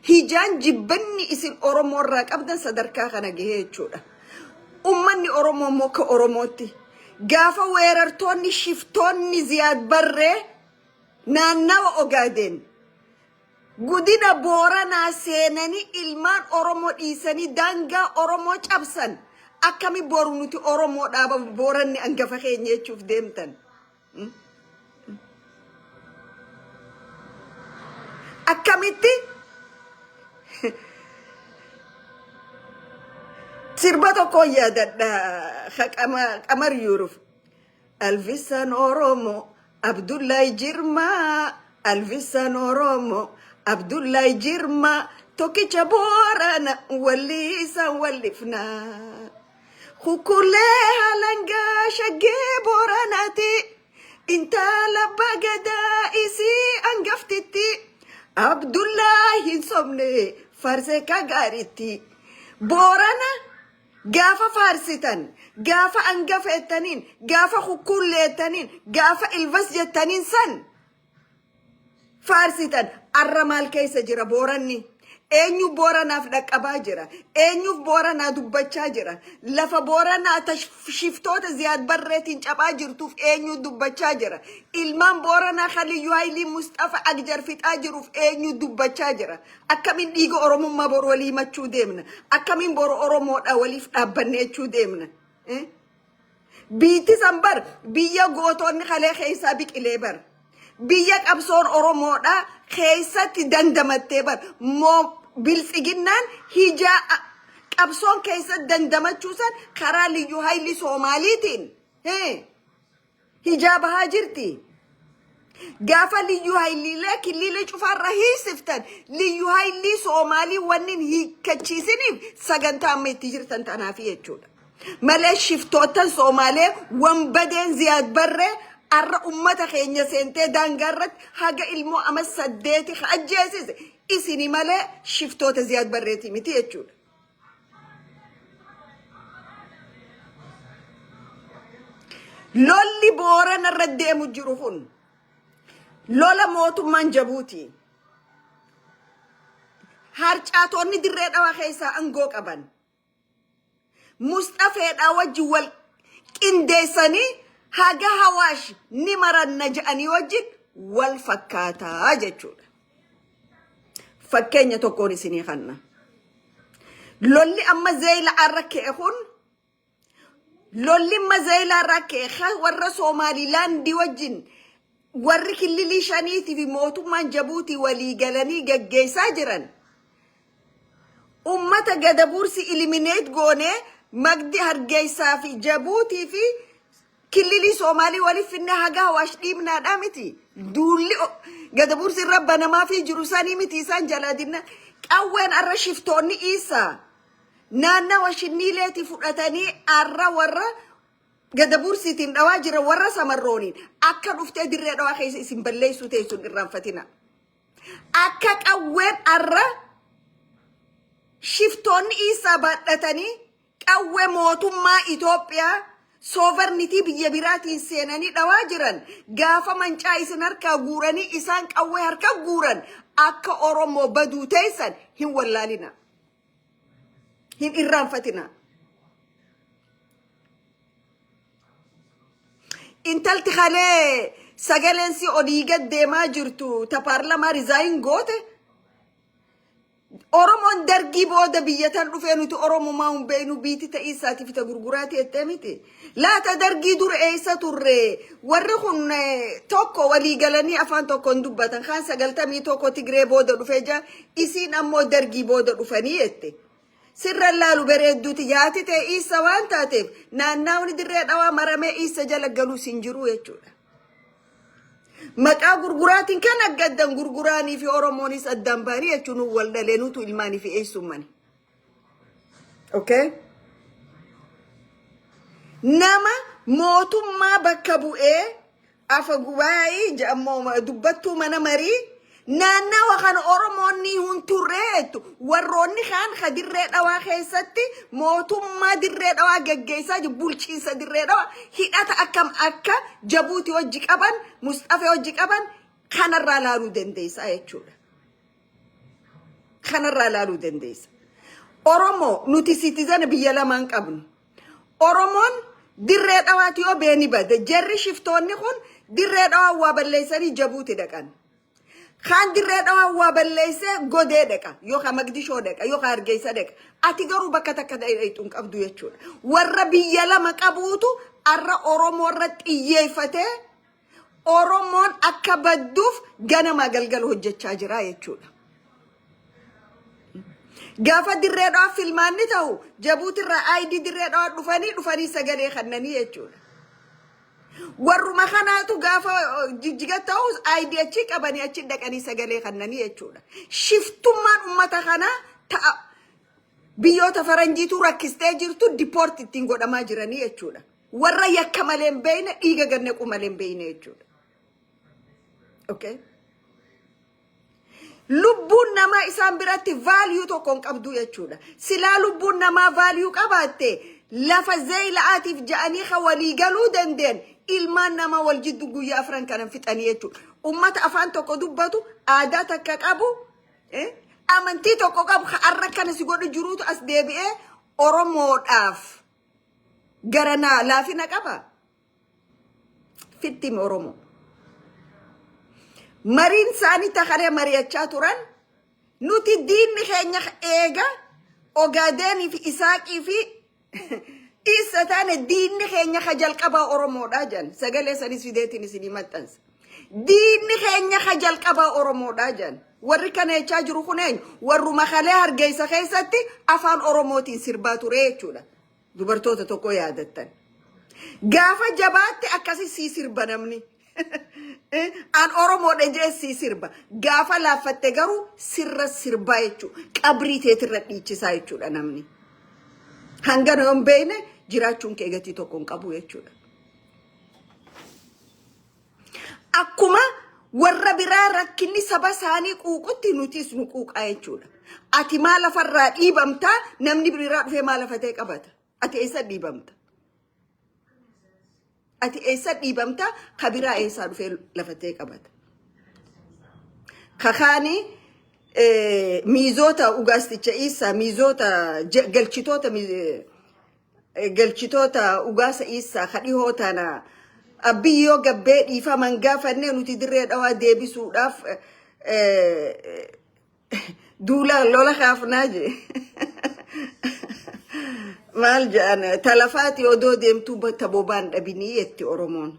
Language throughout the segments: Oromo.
hijaan jibbanni isin Oromoo irraa qabdan sadarkaa kana gahee jechuudha. Ummanni Oromoo moka Oromootti gaafa weerartoonni shiftoonni Ziyaad Barree naannawa Ogaadeen gudina Booranaa seenanii ilmaan Oromoo dhiisanii daangaa Oromoo cabsan akkami boru nuti Oromoo dhaaba Booranni angafa keenya jechuuf deemtan. Akkamitti sirba tokko yaadadha Qamar Yuruf Alvisan Oromoo Abdullahi Jirma Alvisan Oromoo Abdullahi Jirma Tokicha Boorana Wallisa Wallifna Khukule Halanga Shagge Booranati Intala Bagada isi angaftiti Abdullahi Somne Farse Kagariti Boorana Gafa farsitan, gafa angafetanin, gafa khukuletanin, gafa ilvas jetanin san. Farsitan, arramal keessa jira Booranni. Eenyu Booranaaf dhaqqabaa jira. Eenyuuf Booranaa dubbachaa jira. Lafa Booranaa shiftoota Ziyaad Barreetiin cabaa jirtuuf eenyu dubbachaa jira. Ilmaan Booranaa Khaliyyuu Haayilii Mustafa Agjar fixaa jiruuf eenyu dubbachaa jira. Akkamiin dhiiga Oromummaa boru walii machuu deemna. Akkamiin boru Oromoodhaa waliif dhaabbannee jechuu deemna. Biitti san bar biyya gootoonni kalee keessaa biqilee bar. Biyya qabsoon Oromoodhaa keessatti dandamattee bar. Biltsiginnaan hijaa qabsoon keessatti dandamachuusan karaa Liyyuu Haayilii Soomaaliitiin hijaa bahaa jirti. Gaafa Liyyuu Haayiliilee killiilee cufarra hiisiftan Liyyuu Haayilii Soomaalii wannin hiikkachiisiniif sagantaa amma itti jirtan tanaaf jechuudha. Malee shiftootan Soomaalee wanbadeen Ziyaad Barree arra ummata keenya seentee daangaarratti haga ilmoo ama 8 ajjeesise. Isini malee shiftoota Ziyaad Barreetii miti jechuudha. Lolli Boorana irra deemu jiru kun lola mootummaan Jabuuti. Harcaatonni dirree dhawaa keessaa aangoo qaban. Mustafeedhaa wajjin wal qindeessanii haga Hawaash ni maranna jedhanii wajjin wal fakkaataa jechuudha. Fakkeenya tokkoon isinii kanna. Lolli amma Zeeyila arrakkee kun lolli amma Zeeyila arrakkee warra Somaalilaandii wajjin warri killilii shaniitii fi mootummaan Jabuutii walii galanii gaggeessaa jiran. Ummata Gadabuursi ilimineet goonee Magdi Hargeysaa fi Jabuutii fi killilii Soomaalii waliif finne haga Hawaash dhiibnaadhaa miti. Duulli Gadabuursi rabba namaa fi jiru sanii miti isaan jalaadinna qawween arra shiftoonni isaa naannawa shinniileeti fudhatanii arra warra Gadabuursiitiin dhawaa jira warra samarrooniin akka dhuftee dirree dhawaa keessa isin balleessuu teessuun irraanfatina. Akka qawween arra shiftoonni isaa baadhatanii qawwee mootummaa Itoophiyaa sovereignty biyya biraatiin seenanii dhawaa jiran gaafa mancaa isin harkaa guuranii isaan qawwee harka guuran akka Oromoo baduu teessan hin wallaalina. Hin irraanfatina. Intalti khalee sagalensi odii gad deemaa jirtu ta paarlamaa rizaayin goote Oromoon dargii booda biyyatan dhufee nuti Oromumaa hin beeknu biiti ta'ii isaatiif ta gurguraati jettee miti. Laata dargii dur eessa turre warri kun tokko walii galanii afaan tokkoon dubbatan kaan 91 Tigree booda dhufee jaa isiin ammoo dargii booda dhufanii jette. Sirra laalu bareedduuti yaati ta'e isa waan taateef naannaawni dirree dhawaa maramee isa jala galuu sin jiru jechuudha. Maqaa gurguraatiin kan aggaddan gurguraanii fi Oromoonis addaan baanii jechuun wal dhaleenutu ilmaanii fi eessummani. Okay? Nama mootummaa bakka bu'ee afa gubaayii jedhamoo dubbattuu mana marii naannawa kan Oromoonni hun turreetu warroonni kaan ka dirree dhawaa keessatti mootummaa dirree dhawaa gaggeessaa jiru bulchiinsa dirree dhawaa hidhata akkam akka Jabuutii hojii qaban Mustafee hojii qaban kanarraa laaluu dandeessaa jechuudha. kanarraa laaluu dandeessa. Oromoo nuti citizen biyya lamaan qabnu. Oromoon dirree dhawaati yoo beeni bade jarri shiftoonni kun dirree dhawaa waa balleessanii Jabuuti dhaqan. Kan dirree dhawaa waa balleessee Godee dhaqa yookaan Magdishoo dhaqa yookaan Hargeysa dhaqa. Ati garuu bakka takka dhayxuun qabdu jechuudha. Warra biyya lama qabuutu arra Oromoo irratti xiyyeeffatee Oromoon akka badduuf ganama galgal hojjechaa jira jechuudha. Gaafa dirree dhawaa filmaanni ta'u Jabuuti irraa ID dirree dhawaa dhufanii sagalee kannanii jechuudha. Warruma kanaatu gaafa jijjiga ta'u ID achi qabanii achi dhaqanii sagalee kannanii jechuudha. Shiftummaan uummata kanaa ta'a biyyoota faranjiitu rakkistee jirtu diport ittiin godhamaa jiranii jechuudha. Warra yakka malee hin beekne dhiiga gannequ malee hin beekne jechuudha. Okay? Lubbuun namaa isaan biratti value tokko hin qabdu jechuudha. Silaa lubbuun namaa value qabaatte lafa zeeyila'aatiif ja'anii ka walii galuu dandeen ilmaan namaa wal jiddu guyyaa afran kanan fixanii jechuudha. Ummata afaan tokko dubbatu aadaa takka qabu amantii tokko qabu har'a kana si godhu jiruutu as deebi'ee Oromoodhaaf garanaa laafina qaba. Fittim Oromoo. Mariin isaanii takaree mari'achaa turan nuti diinni keenya eega Ogaadeenii fi Isaaqii fi isa taane diinni keenya ka jalqabaa Oromoodhaa jan sagalee sanis fideetiin isinii maxxansa. Diinni keenya ka jalqabaa Oromoodhaa jan warri kana jechaa jiru kun warruma kalee Hargeysa keessatti afaan Oromootiin sirbaa ture jechuudha. Dubartoota tokko yaadattan. Gaafa jabaatti akkasi sii sirba namni. An Oromoodha jee sii sirba. Gaafa laaffatte garuu sirra sirbaa jechuudha. Qabrii teetirra dhiichisaa jechuudha namni. Hangana yoo hin beekne jiraachuun kee gatii tokko hin qabu jechuudha. Akkuma warra biraa rakkinni saba isaanii quuqutti nutis nu quuqaa jechuudha. Ati maal lafarraa dhiibamtaa namni biraa dhufee maal lafatee qabata. Ati eessa dhiibamta? Ati eessa dhiibamta ka biraa eessaa dhufee lafatee qabata. Kakaanii miizota ugaasticha isa miizota galchitoota ugaasa isa kadhihoo tana abiyyoo gabbee dhiifaman gaafanne nuti dirree dhawaa deebisuudhaaf duula lola kaafnaa je maal jaan talafaati odoo deemtu tabobaan dhabinii yetti Oromoon.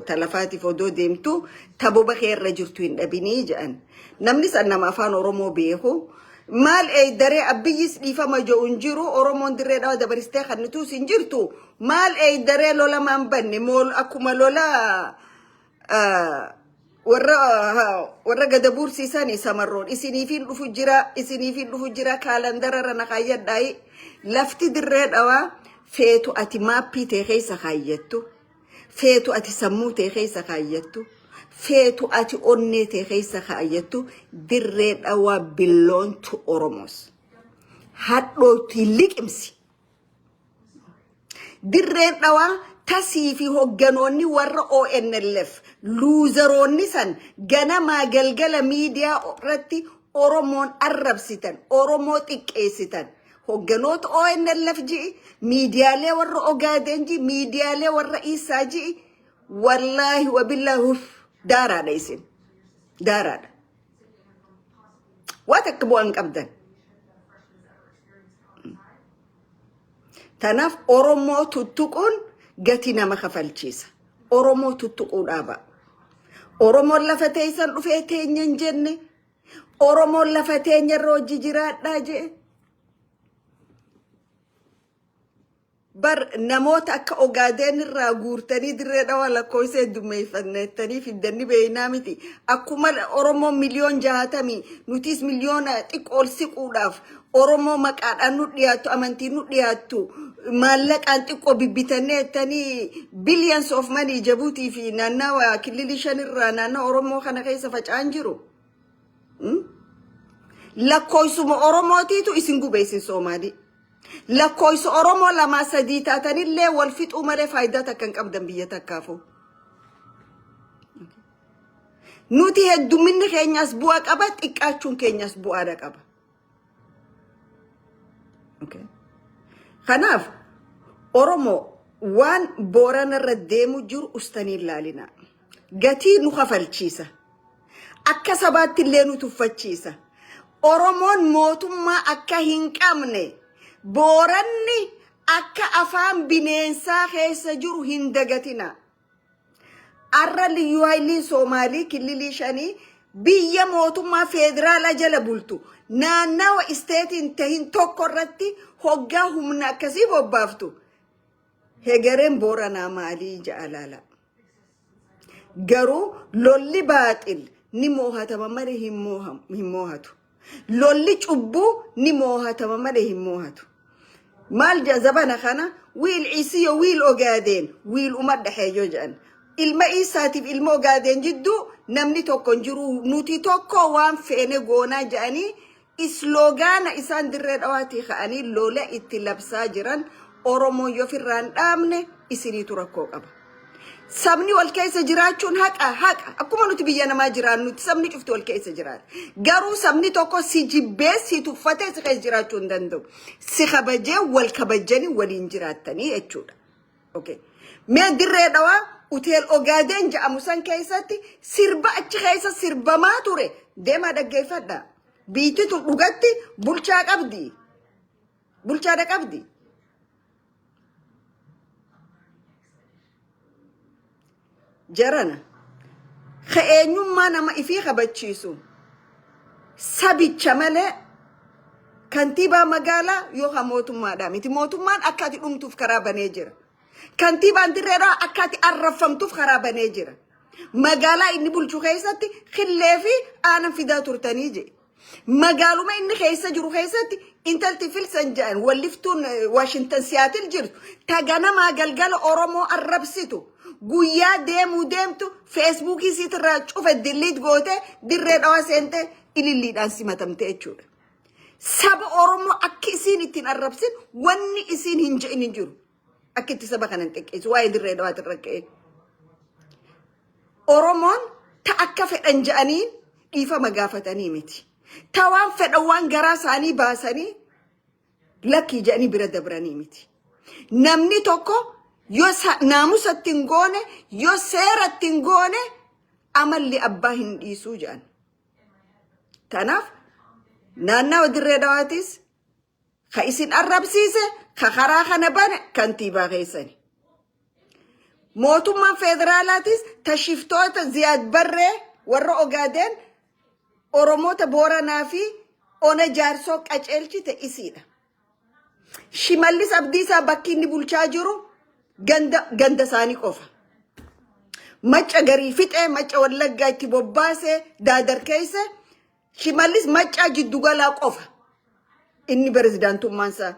Talafaatiif odoo deemtu taboba keerra jirtu hin dhabinii jaan. Namni san nama afaan Oromoo beeku maal daree abiyyis dhiifama jo'un jiru Oromoon dirree dhawaa dabaristee kannituus hin jirtu maal daree lola maan banne mool akkuma lola warra gada buursiisanii samarroon isiniifin dhufu jira kaalandararra na kaayyadhaayi lafti dirree dhawaa feetu ati maappii tee keessa kaayyattu feetu ati sammuu tee keessa kaayyattu feetu ati onnee tee keessa kaayyattu dirree dhawaa belongs Oromos hadhooti liqimsi dirree dhawaa tasii fi hogganoonni warra ONLF luuzaroonni san ganamaa galgala miidiyaa irratti Oromoon arrabsitan Oromoo xiqqeessitan hogganoota ONLF ji'i miidiyaalee warra Ogaadeen ji'i miidiyaalee warra Isaa ji'i wallaahi wabillahi daaraadha isin daaraadha waan akka bu'aan qabdan. Tanaaf Oromoo tuttuquun gati nama kafalchiisa. Oromoo tuttuquu dhaaba. Oromoon lafa teessan dhufee teenya hin jenne. Oromoon lafa teenya irra hojii jiraadhaa jee. Bar namoota akka Ogaadeen irraa guurtanii dirree dhawaa lakkoofsa heddummeeffannettanii fiddanni beeynaa miti. Akkuma Oromoon miliyoon 60 nutis miliyoona xiqqool siquudhaaf Oromoo maqaadhaan nu dhiyaattu amantiin nu dhiyaattu maallaqaan xiqqoo bibbitannee ettanii billions of money Jabuutii fi naannawa kililii 5 irraa naannawa Oromoo kana keessa faca'an jiru. Lakkoofsuma Oromootiitu isin gubeessin Soomaalii. Lakkoofsa Oromoo 2-3 taatanillee wal fixuu malee faayidaa takka hin qabdan biyya takkaafu. nuti hedduminni keenyas bu'aa qaba xiqqaachuun keenyas bu'aadha qaba. Okay. Kanaaf Oromoo waan Boorana irra deemu jiru ustaanii ilaalina. Gatii nu kafalchiisa. Akka sabaatti illee nu tuffachiisa. Oromoon mootummaa akka hin qabne Booranni akka afaan bineensaa keessa jiru hin dagatina. Arra liyyuu haayilii Soomaalii kililii shanii biyya mootummaa federaalaa jala bultu naannawa isteetiin tahin tokko irratti hoggaa humna akkasii bobbaaftu. Hegereen Booranaa maalii jaalala. Garuu lolli baaxil ni moohatama malee hin moohatu. Lolli cubbuu ni moohatama malee hin moohatu. Maal jazabana kana wiil isiyo wiil ogaadeen wiil umadda heeyo jedhan. Ilma isaatiif ilma ogaadeen jidduu namni tokko jiru nuti tokko waan feene goonaa jedhanii isloogaana isaan dirree dhawaatii ka'anii lola itti labsaa jiran Oromoo yoo firraan dhaabne isiniitu rakkoo qaba. Sabni wal keessa jiraachuun haqa akkuma nuti biyya namaa jiraannutti sabni cufti wal keessa jiraata. Garuu sabni tokko si jibbee si tuffatee si keessa jiraachuu hin danda'u. Si kabajee wal kabajanii waliin jiraattanii jechuudha. Okay. Mee dirree dhawaa Uteel Ogaadeen jedhamu san keessatti sirba achi keessa sirbamaa ture deemaa dhaggeeffadha. Biititu dhugatti bulchaa qabdi. Bulchaadha qabdi. Jarana ka'eenyummaa nama ifii kabachiisu sabicha malee kantiibaa magaalaa yookaan mootummaadha miti. Mootummaan akka ati dhumtuuf karaa banee jira. Kantiibaan dirreedhaa akka ati arrafamtuuf karaa banee jira. Magaalaa inni bulchu keessatti qillee fi aanan fidaa turtanii je. Magaaluma inni keessa jiru keessatti intalti filsan jedhan walliftuun Washington Seattle jirtu taganamaa galgala Oromoo arrabsitu. Guyyaa deemtu Facebookii sitirraa cufa delete goote dirree dhawaa seente ililliidhaan simatamte jechuudha. Saba Oromoo akka isiin ittiin arrabsin wanni isiin hin je'in hin jiru. Akka itti saba kanan xiqqeessu waa'ee dirree dhawaatirra ka'e. Oromoon ta akka fedhan je'aniin dhiifama gaafatanii miti. Ta waan fedhan waan garaa isaanii baasanii lakkii je'anii bira dabranii miti. Namni tokko yoo naamusa ittiin goone yoo seera ittiin goone amalli abbaa hin dhiisuu jedhan. Tanaaf naannawa dirree dhawaatis ka isin arrabsiise ka karaa kana bane kantiibaa keessani. Mootummaan federaalaatis tashiftoota Ziyaad Barree warra Ogaadeen Oromoota Booranaa fi Ona Jaarsoo qaceelchite isiidha. Shimallis Abdiisaa bakki inni bulchaa jiru ganda isaanii qofa. Macca garii fixee macca wallaggaa itti bobbaasee daadarkeesse Shimallis macca jiddugalaa qofa. Inni pirezidaantummaan isaa